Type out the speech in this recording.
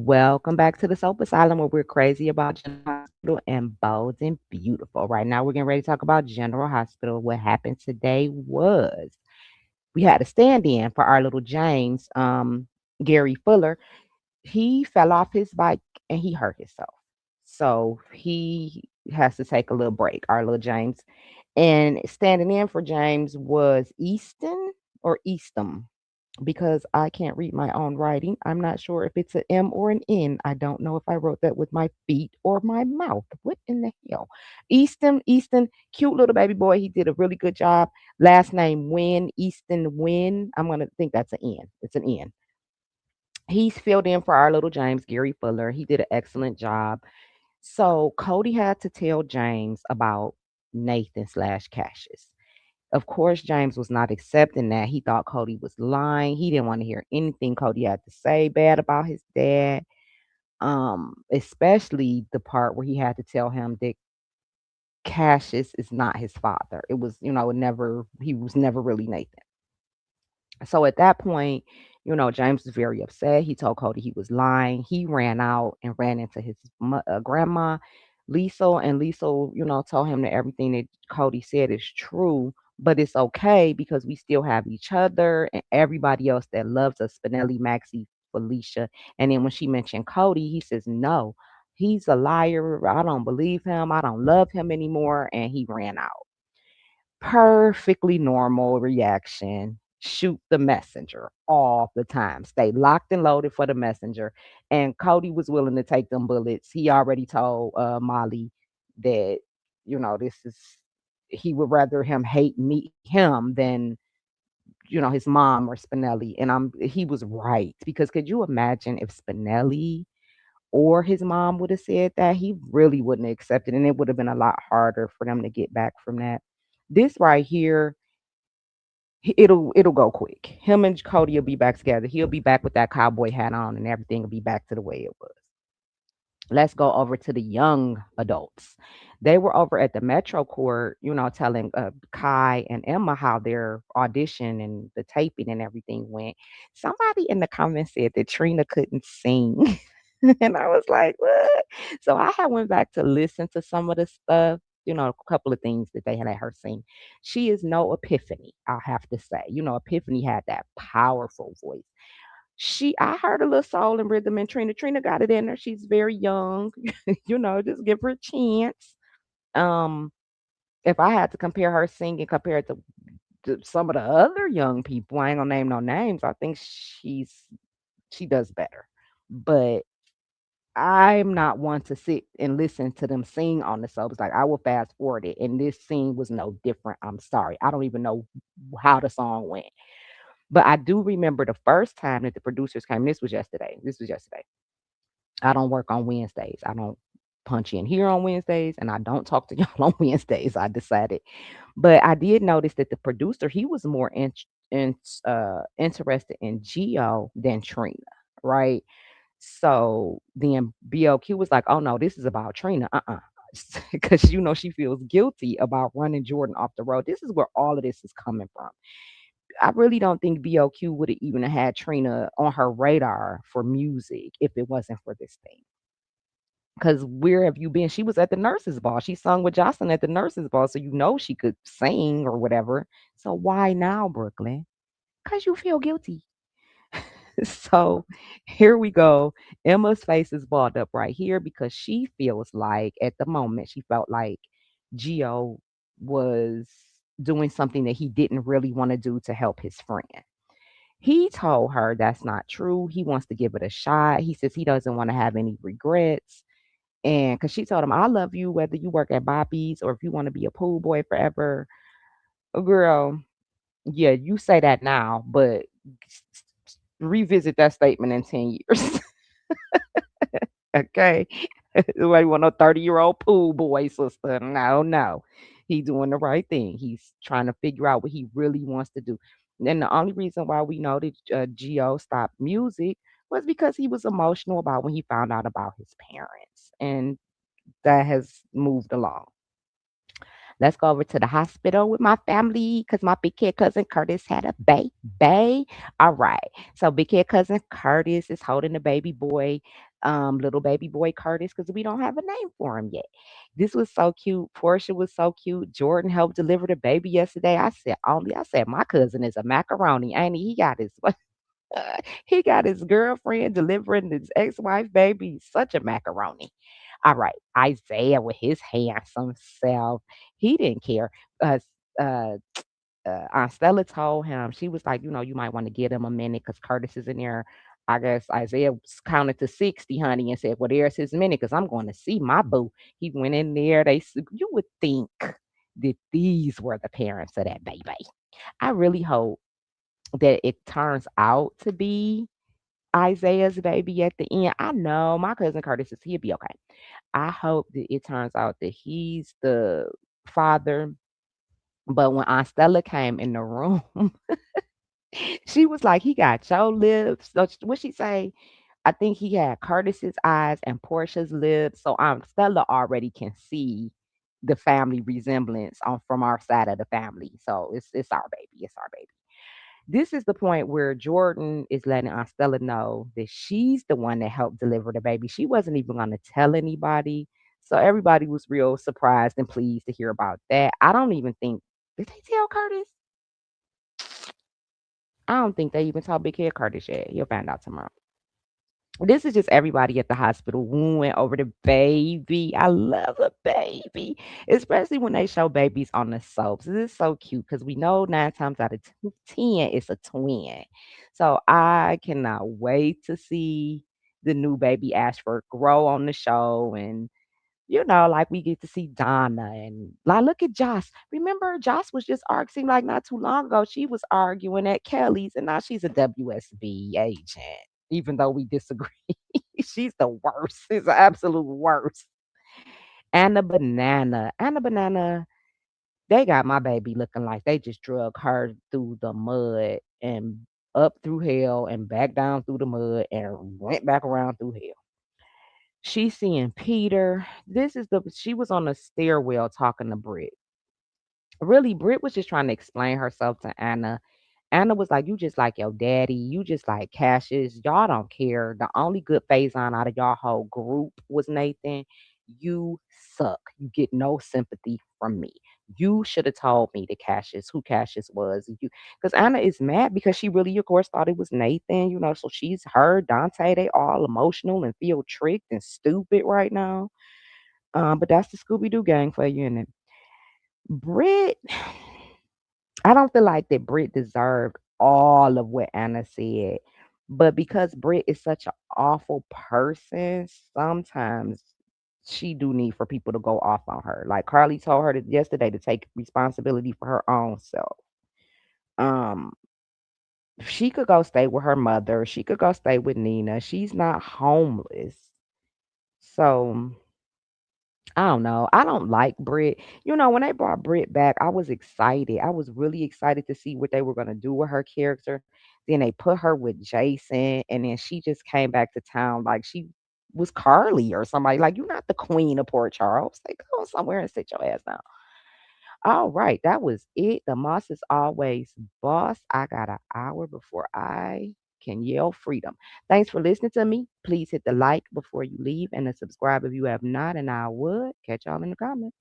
Welcome back to the Soap Asylum where we're crazy about General Hospital and bold and beautiful. Right now, we're getting ready to talk about General Hospital. What happened today was we had a stand in for our little James, Gary Fuller. He fell off his bike and he hurt himself. So he has to take a little break, our little James. And standing in for James was Easton or Eastham because I can't read my own writing. I'm not sure if it's an M or an N. I don't know if I wrote that with my feet or my mouth. What in the hell? Easton, cute little baby boy. He did a really good job. Last name Win, Easton Win. I'm going to think that's an N. It's an N. He's filled in for our little James, Gary Fuller. He did an excellent job. So Cody had to tell James about Nathan slash Cassius. Of course, James was not accepting that. He thought Cody was lying. He didn't want to hear anything Cody had to say bad about his dad. Especially the part where he had to tell him that Cassius is not his father. It was, never he was never really Nathan. So at that point, James was very upset. He told Cody he was lying. He ran out and ran into his grandma, Liesel, and Liesel, told him that everything that Cody said is true, but it's okay because we still have each other and everybody else that loves us, Spinelli, Maxie, Felicia. And then when she mentioned Cody, he says, no, he's a liar. I don't believe him. I don't love him anymore. And he ran out. Perfectly normal reaction. Shoot the messenger all the time. Stay locked and loaded for the messenger. And Cody was willing to take them bullets. He already told Molly that, this is he would rather him hate him than his mom or Spinelli. And he was right because could you imagine if Spinelli or his mom would have said that, he really wouldn't have accepted, and it would have been a lot harder for them to get back from that. This right here, it'll go quick. Him and Cody will be back together. He'll be back with that cowboy hat on, and everything will be back to the way it was. Let's go over to the young adults. They were over at the Metro Court, telling Kai and Emma how their audition and the taping and everything went. Somebody in the comments said that Trina couldn't sing. And I was like, what? So I had went back to listen to some of the stuff, a couple of things that they had let her sing. She is no Epiphany, I'll have to say. Epiphany had that powerful voice. I heard a little soul and rhythm in Trina. Trina got it in her. She's very young, just give her a chance. Um, if I had to compare her singing compared to some of the other young people, I ain't gonna name no names. I think she does better. But I'm not one to sit and listen to them sing on the soaps. Like I will fast forward it, and this scene was no different. I'm sorry. I don't even know how the song went. But I do remember the first time that the producers came. This was yesterday. This was yesterday. I don't work on Wednesdays. I don't punch in here on Wednesdays, and I don't talk to y'all on Wednesdays. I decided, but I did notice that the producer he was more interested in Geo than Trina, right? So then BOQ was like, "Oh no, this is about Trina." Because she feels guilty about running Jordan off the road. This is where all of this is coming from. I really don't think BOQ would have even had Trina on her radar for music if it wasn't for this thing. Because where have you been? She was at the nurses' ball. She sung with Jocelyn at the nurses' ball, so she could sing or whatever. So why now, Brooklyn? Because you feel guilty. So here we go. Emma's face is balled up right here because she feels like at the moment she felt like Gio was doing something that he didn't really want to do to help his friend. He told her that's not true. He wants to give it a shot. He says he doesn't want to have any regrets. And because she told him, I love you whether you work at Bobby's or if you want to be a pool boy forever. Girl, yeah, you say that now, but revisit that statement in 10 years. Okay. Nobody want a 30-year-old pool boy sister. No, no. He's doing the right thing. He's trying to figure out what he really wants to do. And the only reason why we know that Gio stopped music was because he was emotional about when he found out about his parents. And that has moved along. Let's go over to the hospital with my family because my big kid cousin Curtis had a baby. All right. So big kid cousin Curtis is holding the baby boy, little baby boy Curtis, because we don't have a name for him yet. This was so cute. Portia was so cute. Jordan helped deliver the baby yesterday. I said, my cousin is a macaroni, ain't he? He got his he got his girlfriend delivering his ex-wife baby. Such a macaroni. All right. Isaiah with his handsome self. He didn't care. Uh, Aunt Stella told him, she was like, you might want to give him a minute because Curtis is in there. I guess Isaiah counted to 60, honey, and said, well, there's his minute because I'm going to see my boo. He went in there. You would think that these were the parents of that baby. I really hope that it turns out to be Isaiah's baby at the end. I know my cousin Curtis he'll be okay. I hope that it turns out that he's the father. But when Aunt Stella came in the room, she was like, "He got your lips." So what she say? I think he had Curtis's eyes and Portia's lips. So Stella already can see the family resemblance on from our side of the family. So it's our baby. It's our baby. This is the point where Jordan is letting Aunt Stella know that she's the one that helped deliver the baby. She wasn't even going to tell anybody. So everybody was real surprised and pleased to hear about that. I don't even think, did they tell Curtis? I don't think they even told Big Head Curtis yet. He'll find out tomorrow. This is just everybody at the hospital wooing over the baby. I love a baby, especially when they show babies on the soaps. This is so cute because we know 9 times out of 10 it's a twin. So I cannot wait to see the new baby Ashford grow on the show. And like we get to see Donna and like look at Joss. Remember, Joss was just arguing seemed like not too long ago. She was arguing at Kelly's and now she's a WSB agent, even though we disagree. She's the worst. She's the absolute worst. Anna Banana. Anna Banana, they got my baby looking like they just drug her through the mud and up through hell and back down through the mud and went back around through hell. She's seeing Peter. She was on the stairwell talking to Britt. Really, Britt was just trying to explain herself to Anna. Anna was like, "You just like your daddy. You just like Cassius. Y'all don't care. The only good phase-on out of y'all whole group was Nathan. You suck. You get no sympathy from me. You should have told me who Cassius was. Because Anna is mad because she really, of course, thought it was Nathan. So she's her, Dante. They all emotional and feel tricked and stupid right now. But that's the Scooby Doo gang for you, and Brit. I don't feel like that Brit deserved all of what Anna said. But because Brit is such an awful person, sometimes she do need for people to go off on her. Like Carly told her yesterday to take responsibility for her own self. Um, she could go stay with her mother. She could go stay with Nina. She's not homeless. So I don't know. I don't like Brit. When they brought Brit back, I was excited. I was really excited to see what they were gonna do with her character. Then they put her with Jason, and then she just came back to town like she was Carly or somebody. Like, you're not the queen of Port Charles. Like, go somewhere and sit your ass down. All right, that was it. The Moss is always boss. I got an hour before I can yell freedom. Thanks for listening to me. Please hit the like before you leave and the subscribe if you have not, and I would catch y'all in the comments.